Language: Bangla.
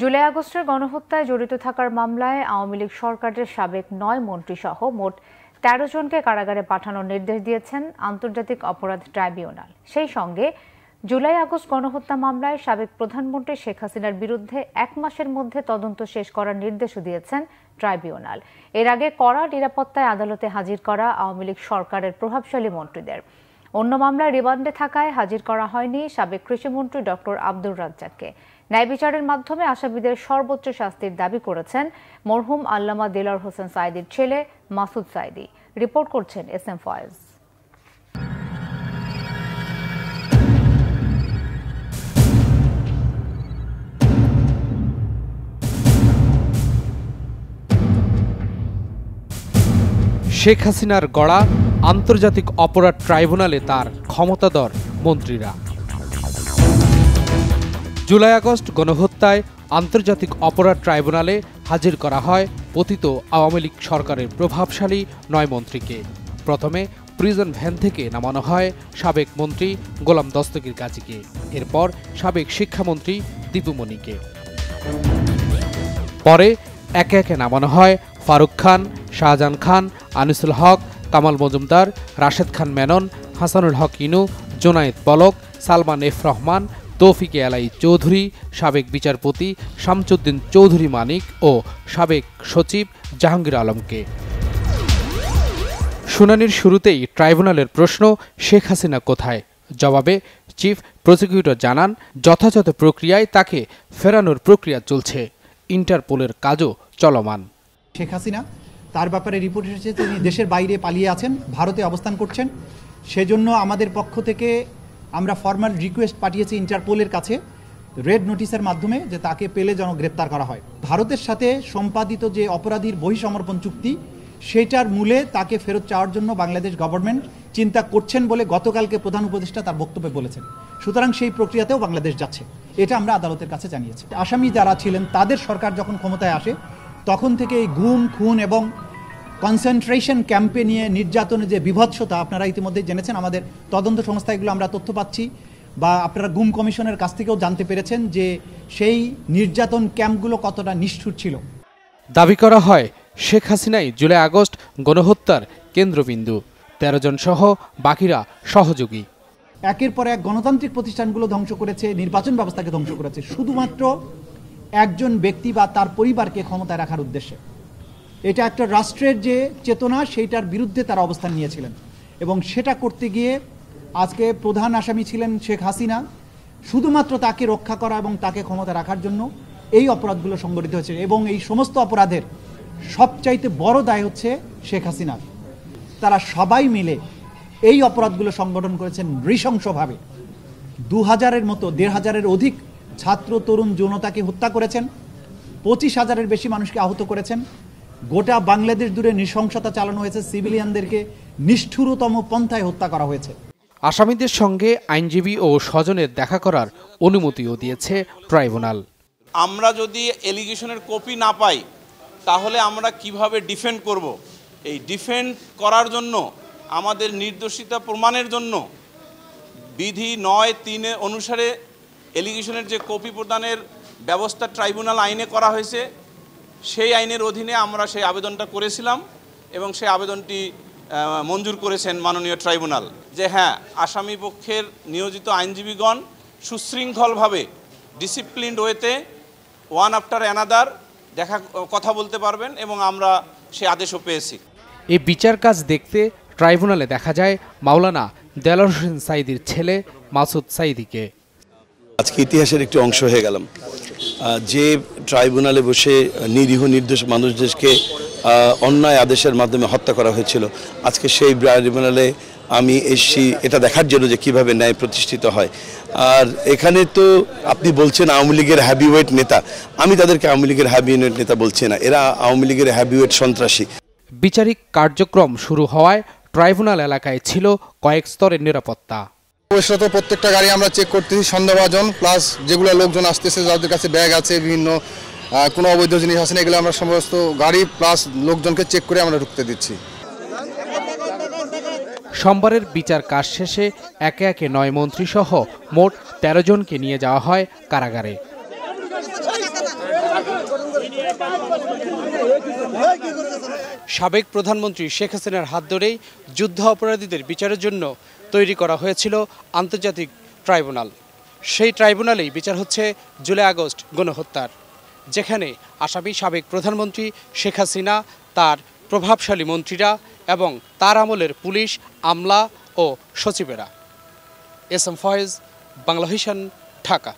জুলাই আগস্টের গণহত্যায় জড়িত থাকার মামলায় আওয়ামী লীগ সরকারের সাবেক ৯ মন্ত্রীসহ মোট ১৩ জনকে কারাগারে পাঠানোর নির্দেশ দিয়েছেন আন্তর্জাতিক অপরাধ ট্রাইব্যুনাল। সেই সঙ্গে জুলাই আগস্ট গণহত্যা মামলায় সাবেক প্রধানমন্ত্রী শেখ হাসিনার বিরুদ্ধে ১ মাসের মধ্যে তদন্ত শেষ করার নির্দেশও দিয়েছেন ট্রাইব্যুনাল। এর আগে কড়া নিরাপত্তায় আদালতে হাজির করা আওয়ামী লীগ সরকারের প্রভাবশালী মন্ত্রীদের অন্য মামলায় রিমান্ডে থাকায় হাজির করা হয়নি সাবেক কৃষিমন্ত্রী ডক্টর আব্দুর রাজ্জাককে। ন্যায় বিচারের মাধ্যমে আসামিদের সর্বোচ্চ শাস্তির দাবি করেছেন মরহুম আল্লামা দেলোয়ার হোসেন সাঈদীর ছেলে মাসুদ সাঈদী। রিপোর্ট করছেন এস.এম. ফয়েজ। শেখ হাসিনার গড়া আন্তর্জাতিক অপরাধ ট্রাইব্যুনালে তার ক্ষমতাধর মন্ত্রীরা। জুলাই আগস্ট গণহত্যায় আন্তর্জাতিক অপরাধ ট্রাইব্যুনালে হাজির করা হয় পতিত আওয়ামী লীগ সরকারের প্রভাবশালী ৯ মন্ত্রীকে। প্রথমে প্রিজন ভ্যান থেকে নামানো হয় সাবেক মন্ত্রী গোলাম দস্তগীর গাজীকে, এরপর সাবেক শিক্ষামন্ত্রী দীপু মনিকে। পরে একে একে নামানো হয় ফারুক খান, শাহজাহান খান, আনিসুল হক, কামাল মজুমদার, রাশেদ খান মেনন, হাসানুল হক ইনু, জোনায়েদ পলক, সালমান এফ রহমান, তৌফিকে আলাই চৌধুরী, সাবেক বিচারপতি শামসুদ্দিন চৌধুরী মানিক ও সাবেক সচিব জাহাঙ্গীর আলমকে। শুনানির শুরুতেই ট্রাইব্যুনালের প্রশ্ন, শেখ হাসিনা কোথায়? জবাবে চিফ প্রসিকিউটর জানান, যথাযথ প্রক্রিয়ায় তাকে ফেরানোর প্রক্রিয়া চলছে, ইন্টারপোলের কাজও চলমান। শেখ হাসিনা তার ব্যাপারে রিপোর্ট এসেছে তিনি দেশের বাইরে পালিয়ে আছেন, ভারতে অবস্থান করছেন। সেজন্য আমাদের পক্ষ থেকে আমরা ফর্মাল রিকোয়েস্ট পাঠিয়েছি ইন্টারপোলের কাছে রেড নোটিশের মাধ্যমে যে তাকে পেলে যেন গ্রেপ্তার করা হয়। ভারতের সাথে সম্পাদিত যে অপরাধীর বহিঃসমর্পণ চুক্তি, সেটার মূলে তাকে ফেরত চাওয়ার জন্য বাংলাদেশ গভর্নমেন্ট চিন্তা করছেন বলে গতকালকে প্রধান উপদেষ্টা তার বক্তব্যে বলেছেন। সুতরাং সেই প্রক্রিয়াতেও বাংলাদেশ যাচ্ছে, এটা আমরা আদালতের কাছে জানিয়েছি। আসামি যারা ছিলেন তাদের সরকার যখন ক্ষমতায় আসে তখন থেকে এই গুম, খুন এবং কনসেন্ট্রেশন ক্যাম্পে নিয়ে নির্যাতনের যে বিভৎসতা আপনারা ইতিমধ্যে জেনেছেন। আমাদের তদন্ত সংস্থা এগুলো আমরা তথ্য পাচ্ছি, বা আপনারা গুম কমিশনের কাছ থেকেও জানতে পেরেছেন যে সেই নির্যাতন ক্যাম্পগুলো কতটা নিষ্ঠুর ছিল। দাবি করা হয় শেখ হাসিনাই জুলাই আগস্ট গণহত্যার কেন্দ্রবিন্দু, ১৩ জন সহ বাকিরা সহযোগী। একের পর এক গণতান্ত্রিক প্রতিষ্ঠানগুলো ধ্বংস করেছে, নির্বাচন ব্যবস্থাকে ধ্বংস করেছে শুধুমাত্র একজন ব্যক্তি বা তার পরিবারকে ক্ষমতায় রাখার উদ্দেশ্যে। এটা একটা রাষ্ট্রের যে চেতনা, সেইটার বিরুদ্ধে তারা অবস্থান নিয়েছিলেন এবং সেটা করতে গিয়ে আজকে প্রধান আসামি ছিলেন শেখ হাসিনা। শুধুমাত্র তাকে রক্ষা করা এবং তাকে ক্ষমতা রাখার জন্য এই অপরাধগুলো সংগঠিত হয়েছে এবং এই সমস্ত অপরাধের সবচাইতে বড় দায় হচ্ছে শেখ হাসিনার। তারা সবাই মিলে এই অপরাধগুলো সংগঠন করেছেন নৃশংসভাবে। ২,০০০-এর মতো ১,৫০০-এর অধিক ছাত্র তরুণ জনতাকে হত্যা করেছেন, ২৫,০০০-এর বেশি মানুষকে আহত করেছেন। গোটা বাংলাদেশ জুড়ে নৃশংসতা চালানো হয়েছে, সিভিলিয়ানদেরকে নিষ্ঠুরতম পন্থায় হত্যা করা হয়েছে। আসামিদের সঙ্গে আইনজীবী ও স্বজনের দেখা করার অনুমতিও দিয়েছে ট্রাইব্যুনাল। আমরা যদি এলিগেশনের কপি না পাই তাহলে আমরা কিভাবে ডিফেন্ড করব? এই ডিফেন্ড করার জন্য আমাদের নির্দোষিতা প্রমাণের জন্য বিধি ৯(৩) অনুসারে এলিগেশনের যে কপি প্রদানের ব্যবস্থা ট্রাইব্যুনাল আইনে করা হয়েছে, সেই আইনের অধীনে আমরা সেই আবেদনটা করেছিলাম এবং সেই আবেদনটি মঞ্জুর করেছেন মাননীয় ট্রাইব্যুনাল। যে হ্যাঁ, আসামি পক্ষের নিয়োজিত আইনজীবীগণ সুশৃঙ্খলভাবে ডিসিপ্লিনড ওয়েতে ওয়ান আফটার অ্যানাদার কথা বলতে পারবেন এবং আমরা সে আদেশও পেয়েছি। এই বিচার কাজ দেখতে ট্রাইব্যুনালে দেখা যায় মাওলানা দেলোয়ার হোসেন সাঈদীর ছেলে মাসুদ সাঈদীকে। আজকে ইতিহাসের একটি অংশ হয়ে গেলাম। যে ট্রাইব্যুনালে বসে নিরীহ নির্দোষ মানুষদেরকে অন্যায় আদেশের মাধ্যমে হত্যা করা হয়েছিল, আজকে সেই ট্রাইব্যুনালে আমি এসেছি এটা দেখার জন্য যে কিভাবে ন্যায় প্রতিষ্ঠিত হয়। আর এখানে তো আপনি বলছেন আওয়ামী লীগের হ্যাভিওয়েট নেতা, আমি তাদেরকে আওয়ামী লীগের হ্যাভিওয়েট নেতা বলছি না, এরা আওয়ামী লীগের হ্যাভিওয়েট সন্ত্রাসী। বিচারিক কার্যক্রম শুরু হওয়ায় ট্রাইব্যুনাল এলাকায় ছিল কয়েক স্তরের নিরাপত্তা। অবশ্যই প্রত্যেকটা গাড়ি আমরা চেক করতেছি, সন্দেহভাজন প্লাস যেগুলো লোকজন আসতেছে যাদের কাছে ব্যাগ আছে, বিভিন্ন কোনো অবৈধ জিনিস আছে না, এগুলো আমরা সমস্ত গাড়ি প্লাস লোকজনকে চেক করে আমরা ঢুকতে দিচ্ছি। সোমবারের বিচার কাজ শেষে একে একে ৯ মন্ত্রী সহ মোট ১৩ জনকে নিয়ে যাওয়া হয় কারাগারে। সাবেক প্রধানমন্ত্রী শেখ হাসিনার হাত ধরেই যুদ্ধ অপরাধীদের বিচারের জন্য তৈরি করা হয়েছিল আন্তর্জাতিক ট্রাইব্যুনাল। সেই ট্রাইব্যুনালেই বিচার হচ্ছে জুলাই আগস্ট গণহত্যার, যেখানে আসামি সাবেক প্রধানমন্ত্রী শেখ হাসিনা, তার প্রভাবশালী মন্ত্রীরা এবং তার আমলের পুলিশ, আমলা ও সচিবেরা। S M Faiz, Bangla Vision, Dhaka.